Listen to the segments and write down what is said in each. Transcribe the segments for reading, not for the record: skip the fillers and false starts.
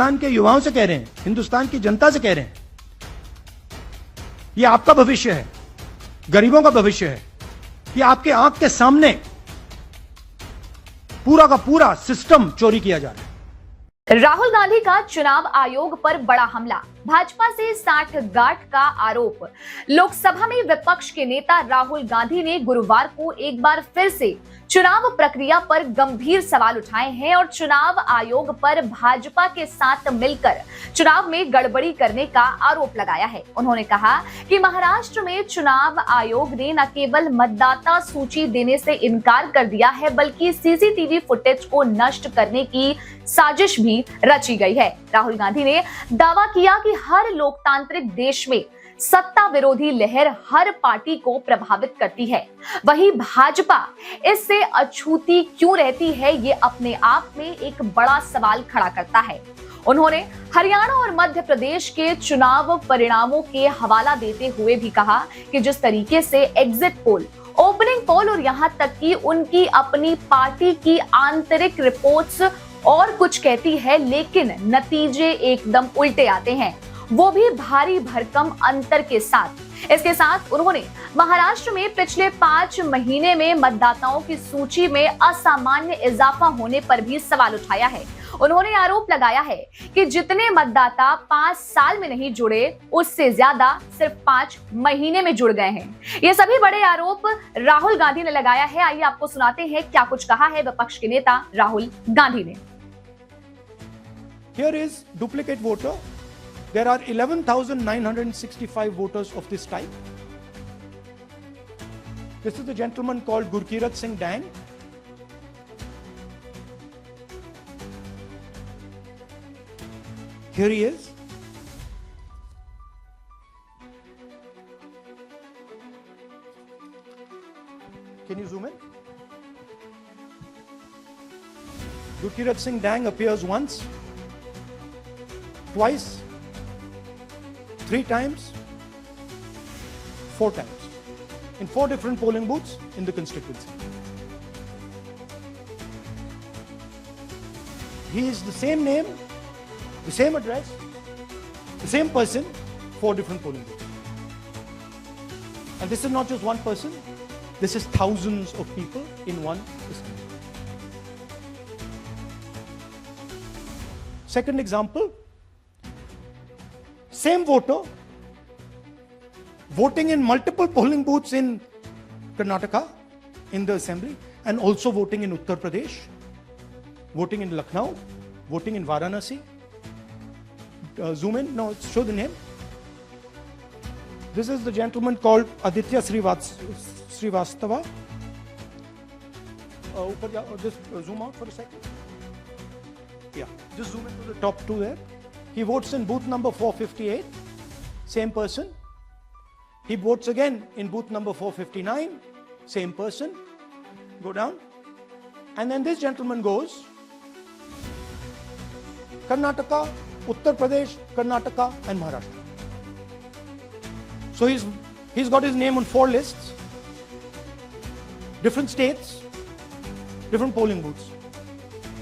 हिंदुस्तान के युवाओं से कह रहे हैं, हिंदुस्तान की जनता से कह रहे हैं, ये आपका भविष्य है, गरीबों का भविष्य है, कि आपके आंख के सामने पूरा का पूरा सिस्टम चोरी किया जा रहा है। राहुल गांधी का चुनाव आयोग पर बड़ा हमला, भाजपा से साठगांठ का आरोप। लोकसभा में विपक्ष के नेता राहुल गांधी ने गुरुवार को एक बार फिर से चुनाव प्रक्रिया पर गंभीर सवाल उठाए हैं और चुनाव आयोग पर भाजपा के साथ मिलकर चुनाव में गड़बड़ी करने का आरोप लगाया है। उन्होंने कहा कि महाराष्ट्र में चुनाव आयोग ने न केवल मतदाता सूची देने से इनकार कर दिया है, बल्कि सीसीटीवी फुटेज को नष्ट करने की साजिश भी रची गई है। राहुल गांधी ने दावा किया कि हर लोकतांत्रिक देश में सत्ता विरोधी लहर हर पार्टी को प्रभावित करती है, वहीं भाजपा इससे अछूती क्यों रहती है, ये अपने आप में एक बड़ा सवाल खड़ा करता है। उन्होंने हरियाणा और मध्य प्रदेश के चुनाव परिणामों के हवाला देते हुए भी कहा कि जिस तरीके से एग्जिट पोल, ओपनिंग पोल और यहां तक कि उनकी अपनी पार्टी की आंतरिक रिपोर्ट्स और कुछ कहती है, लेकिन नतीजे एकदम उल्टे आते हैं, वो भी भारी भरकम अंतर के साथ। इसके साथ उन्होंने महाराष्ट्र में पिछले 5 महीने में मतदाताओं की सूची में असामान्य इजाफा होने पर भी सवाल उठाया है। उन्होंने आरोप लगाया है कि जितने मतदाता 5 साल में नहीं जुड़े, उससे ज्यादा सिर्फ 5 महीने में जुड़ गए हैं। ये सभी बड़े आरोप राहुल गांधी ने लगाया है। आइए आपको सुनाते हैं क्या कुछ कहा है विपक्ष के नेता राहुल गांधी ने। Here is duplicate voter. There are 11,965 voters of this type. This is the gentleman called Gurkirat Singh Dang. Here he is. Can you zoom in? Gurkirat Singh Dang appears once, twice, 3 times, 4 times, in 4 different polling booths in the constituency. He is the same name, the same address, the same person, 4 different polling booths. And this is not just one person, this is thousands of people in one district. Second example, same voter voting in multiple polling booths in Karnataka in the assembly, and also voting in Uttar Pradesh, voting in Lucknow, voting in Varanasi. Zoom in, no, show the name. This is the gentleman called Aditya Srivastava. Just zoom out for a second. Yeah, just zoom into the top 2 there. He votes in booth number 458, same person. He votes again in booth number 459, same person. Go down. And then this gentleman goes Karnataka, Uttar Pradesh, Karnataka and Maharashtra. So he's got his name on 4 lists, different states, different polling booths.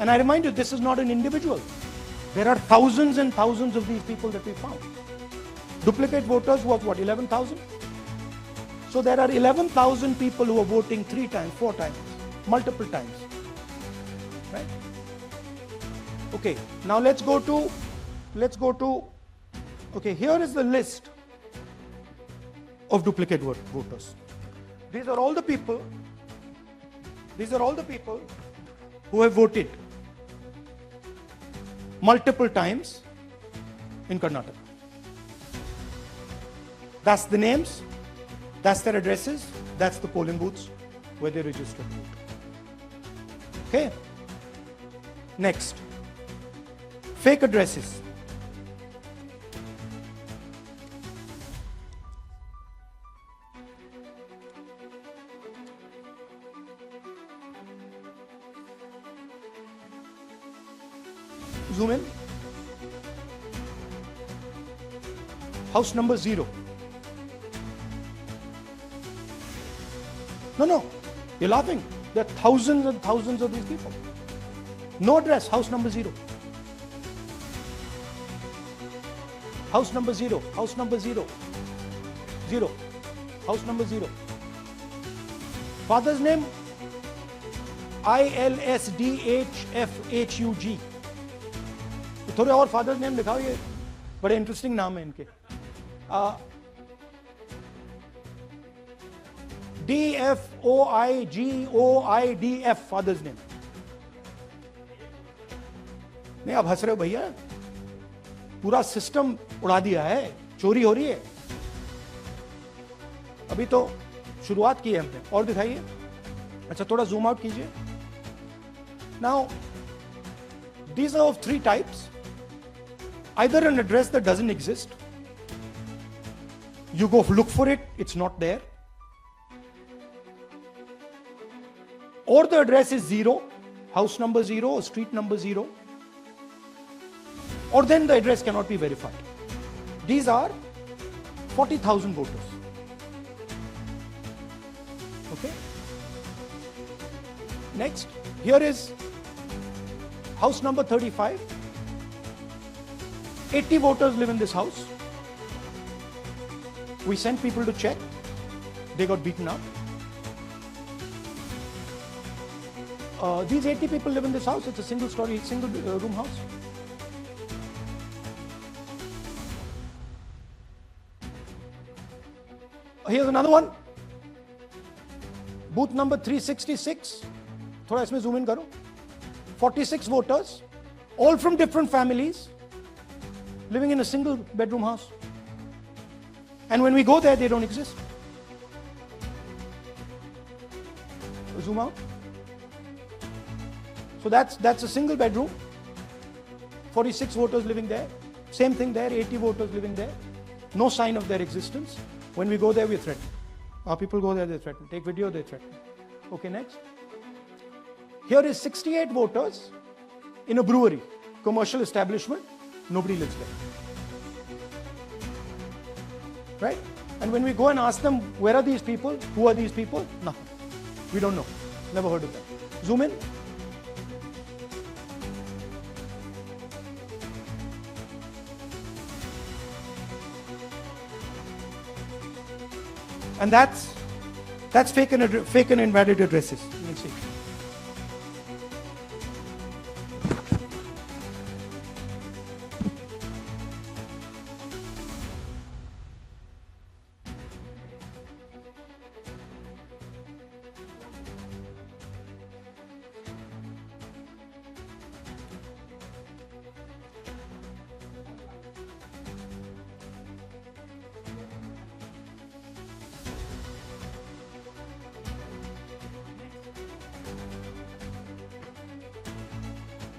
And I remind you, this is not an individual. There are thousands and thousands of these people that we found. Duplicate voters was what, 11,000? So there are 11,000 people who are voting 3 times, 4 times, multiple times. Right? Okay, now let's go to, okay, here is the list of duplicate voters. These are all the people who have voted multiple times in Karnataka. That's the names, that's their addresses, that's the polling booths where they registered to vote. Okay. Next, fake addresses. Zoom in. House number 0. No, you're laughing. There are thousands and thousands of these people. No address, house number 0. House number 0. House number 0. 0. House number 0. Father's name ILSDHFHUG. थोड़े और father's name दिखाओ, ये बड़े interesting नाम है इनके. DFOIGOIDF father's name. नहीं, आप हंस रहे हो भैया, पूरा सिस्टम उड़ा दिया है, चोरी हो रही है. अभी तो शुरुआत की है हमने. और दिखाइए. अच्छा, थोड़ा जूम आउट कीजिए. Now these are of 3 types. Either an address that doesn't exist, you go look for it, it's not there, or the address is 0, house number 0 or street number 0, or then the address cannot be verified. These are 40,000 voters. Okay. Next, here is house number 35. 80 voters live in this house. We sent people to check. They got beaten up. These 80 people live in this house. It's a single story, single room house. Here's another one. Booth number 366. थोड़ा इसमें zoom in करो. 46 voters, all from different families, living in a single bedroom house. And when we go there, they don't exist. Zoom out. So that's a single bedroom. 46 voters living there. Same thing there, 80 voters living there. No sign of their existence. When we go there, we're threatened. Our people go there, they're threatened. Take video, they're threatened. Okay, next. Here is 68 voters in a brewery, commercial establishment. Nobody lives there. Right? And when we go and ask them, where are these people? Who are these people? Nothing. We don't know. Never heard of them. Zoom in. And that's fake and invalid addresses. You can see.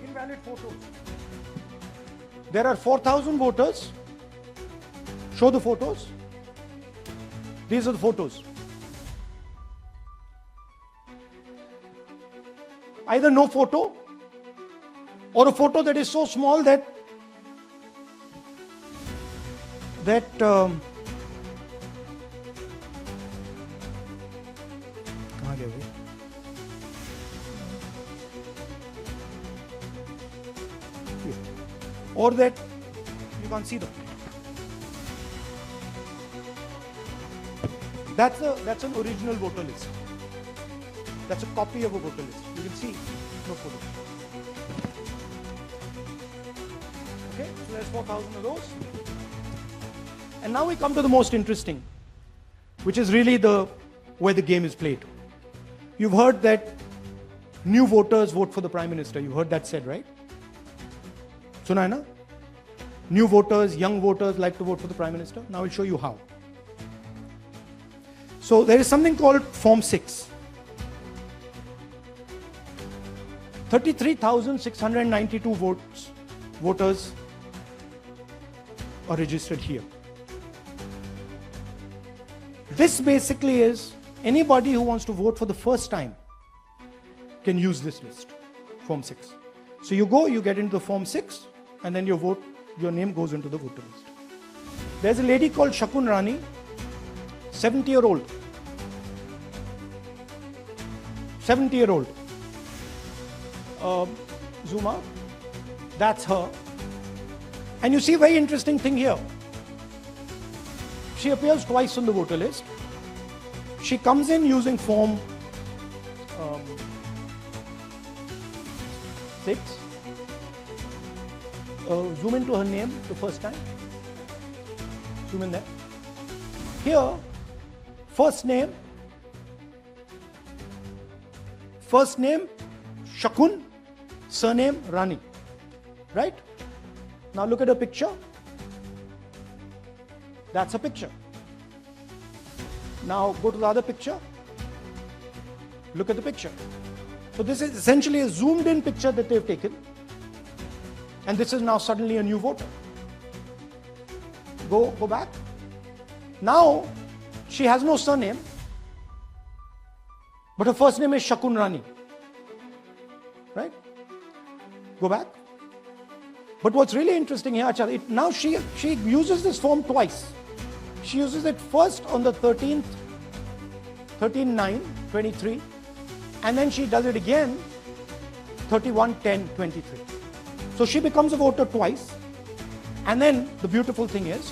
Invalid photos. There are 4,000 voters. Show the photos. These are the photos. Either no photo or a photo that is so small that or that you can't see them. That's an original voter list. That's a copy of a voter list. You can see no photo. Okay, so there's 4,000 of those. And now we come to the most interesting, which is really where the game is played. You've heard that new voters vote for the Prime Minister. You heard that said, right? Suna hai na? New voters, young voters like to vote for the Prime Minister. Now I'll show you how. So there is something called Form 6. 33,692 voters are registered here. This basically is anybody who wants to vote for the first time can use this list, Form 6. So you go, you get into the Form 6, and then your name goes into the voter list. There's a lady called Shakun Rani, 70-year-old. 70-year-old. Zoom out. That's her. And you see a very interesting thing here. She appears twice on the voter list. She comes in using form 6. Zoom into her name the first time. Zoom in there. Here, first name Shakun, surname Rani. Right? Now look at her picture. That's a picture. Now go to the other picture. Look at the picture. So this is essentially a zoomed in picture that they've taken. And this is now suddenly a new voter. Go back. Now she has no surname, but her first name is Shakun Rani. Right? Go back. But what's really interesting here, now she uses this form twice. She uses it first on the 13th, 13/9/23, and then she does it again 31/10/23. So she becomes a voter twice, and then the beautiful thing is,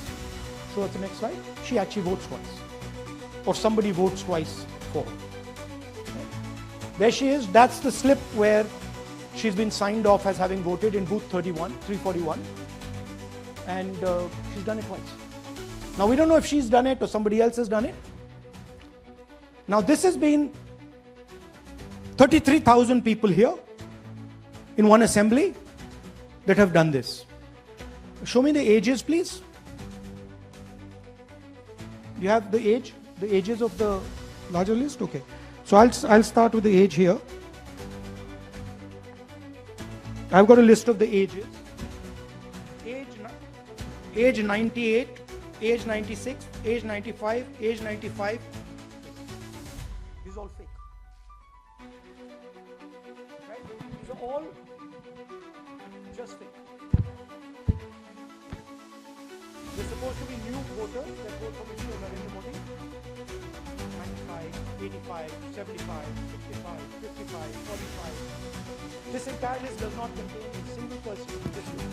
show us the next slide, she actually votes twice, or somebody votes twice for her. There she is. That's the slip where she's been signed off as having voted in booth 341, and she's done it twice. Now we don't know if she's done it or somebody else has done it. Now this has been 33,000 people here in one assembly that have done this. Show me the ages, please. You have the ages of the larger list? Okay. So I'll start with the age here. I've got a list of the ages. Age 98, age 96, age 95, age 95. These are all fake. Right? These are all just fake. They're supposed to be new voters that vote for Mr. Narendra Modi. 95, 85, 75, 65, 55, 45. This entire list does not contain a single person in this list.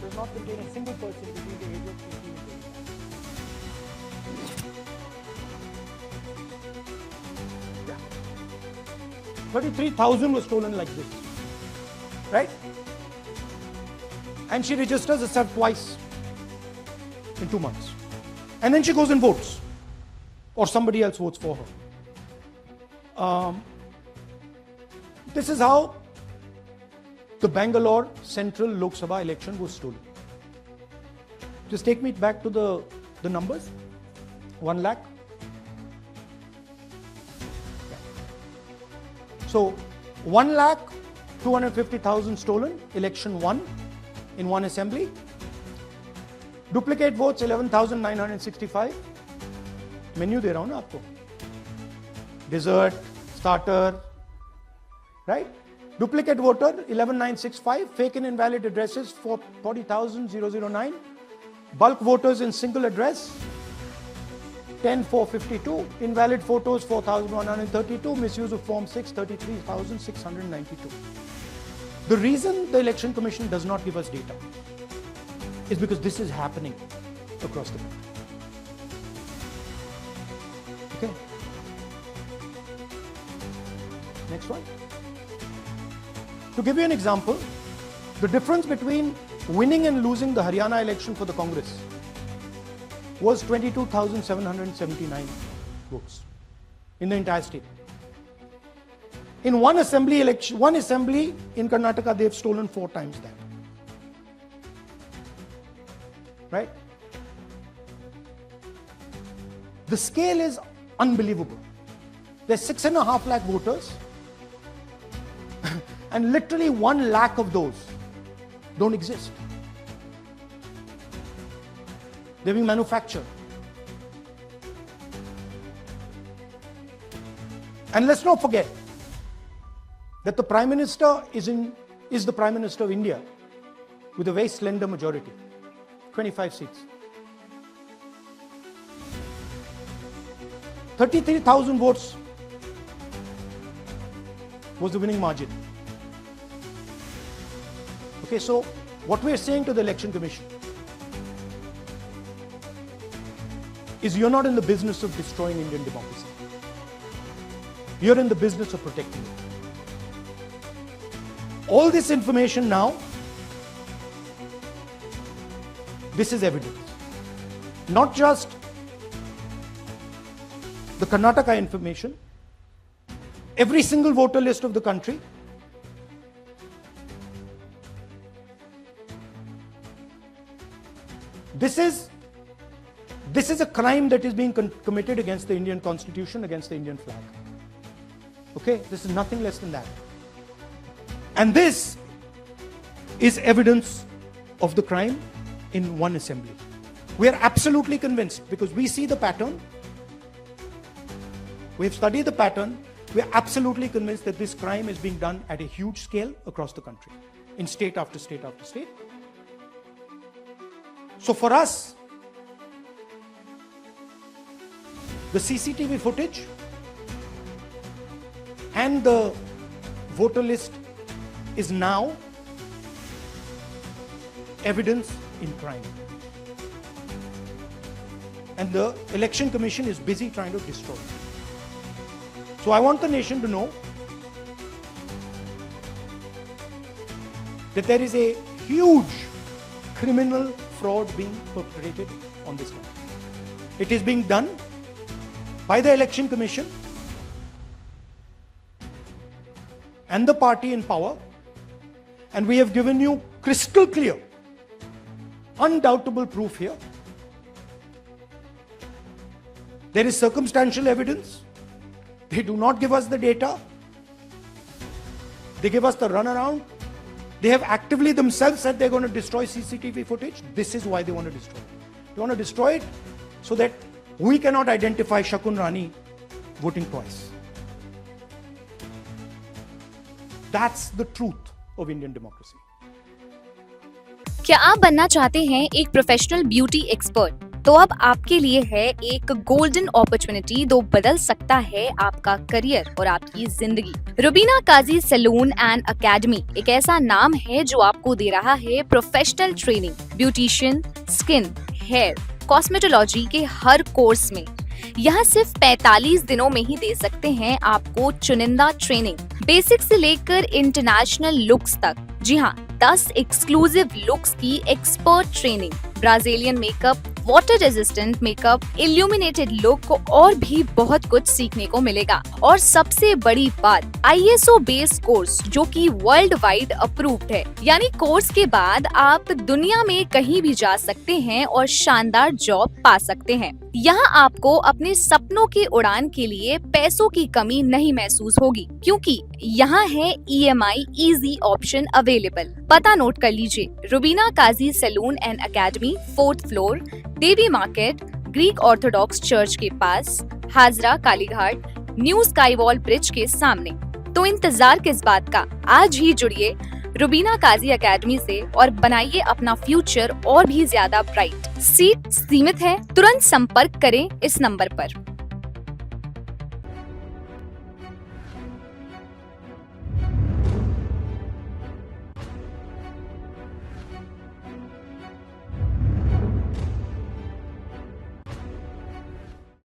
Does not contain a single person between the age of 18 and 25. Yeah. 33,000 was stolen like this. Right? And she registers herself twice in 2 months. And then she goes and votes. Or somebody else votes for her. This is how the Bangalore Central Lok Sabha election was stolen. Just take me back to the numbers. 1 lakh. So 1,250,000 stolen, election won in one assembly. Duplicate votes 11,965. Menu दे रहा हूं ना आपको. Dessert, starter, right? Duplicate voter 11,965. Fake and invalid addresses 40,009. Bulk voters in single address 10,452. Invalid photos 4,132. Misuse of form 6 33,692. The reason the Election Commission does not give us data is because this is happening across the country. Okay. Next one. To give you an example, the difference between winning and losing the Haryana election for the Congress was 22,779 votes in the entire state. In one assembly election, one assembly in Karnataka, they've stolen 4 times that. Right? The scale is unbelievable. There's 6.5 lakh voters, and literally 1 lakh of those don't exist. They're being manufactured. And let's not forget that the Prime Minister is the Prime Minister of India with a very slender majority, 25 seats. 33,000 votes was the winning margin. Okay, so what we're saying to the Election Commission, is you're not in the business of destroying Indian democracy. You're in the business of protecting it. All this information now, this is evidence. Not just the Karnataka information, every single voter list of the country. This is a crime that is being committed against the Indian Constitution, against the Indian flag. Okay, this is nothing less than that. And this is evidence of the crime in one assembly. We are absolutely convinced, because we see the pattern. We have studied the pattern. We are absolutely convinced that this crime is being done at a huge scale across the country, in state after state after state. So for us, the CCTV footage and the voter list is now evidence in crime. And the Election Commission is busy trying to destroy it. So I want the nation to know that there is a huge criminal fraud being perpetrated on this country. It is being done by the Election Commission and the party in power, and we have given you crystal clear, undoubtable proof here. There is circumstantial evidence. They do not give us the data. They give us the runaround. They have actively themselves said they're going to destroy CCTV footage. This is why they want to destroy it. They want to destroy it so that we cannot identify Shakun Rani voting twice. That's the truth of Indian democracy. क्या आप बनना चाहते हैं एक professional beauty expert? तो अब आपके लिए है एक गोल्डन अपॉर्चुनिटी जो बदल सकता है आपका करियर और आपकी जिंदगी। Rubina Kazi salon and academy एक ऐसा नाम है जो आपको दे रहा है professional training, beautician, skin, hair, cosmetology के हर कोर्स में। यहाँ सिर्फ 45 दिनों में ही दे सकते हैं आपको चुनिंदा ट्रेनिंग, बेसिक से लेकर इंटरनेशनल लुक्स तक। जी हाँ, 10 एक्सक्लूसिव लुक्स की expert training, Brazilian makeup, water resistant makeup, illuminated look और भी बहुत कुछ सीखने को मिलेगा। और सबसे बड़ी बात, ISO बेस्ड कोर्स जो कि वर्ल्ड वाइड अप्रूव्ड है। यानी कोर्स के बाद आप दुनिया में कहीं भी जा सकते हैं और शानदार जॉब पा सकते हैं। यहाँ आपको अपने सपनों की उड़ान के लिए पैसों की कमी नहीं महसूस होगी, क्योंकि यहाँ है EMI इजी ऑप्शन अवेलेबल। पता नोट कर लीजिए, Rubina Kazi salon and academy, 4th floor, Devi market, Greek orthodox church के पास, Hazra Kalighat, new sky wall bridge के सामने। तो इंतजार किस बात का, आज ही जुड़िए रुबीना काजी एकेडमी से और बनाइए अपना फ्यूचर और भी ज्यादा ब्राइट। सीट सीमित है, तुरंत संपर्क करें इस नंबर पर।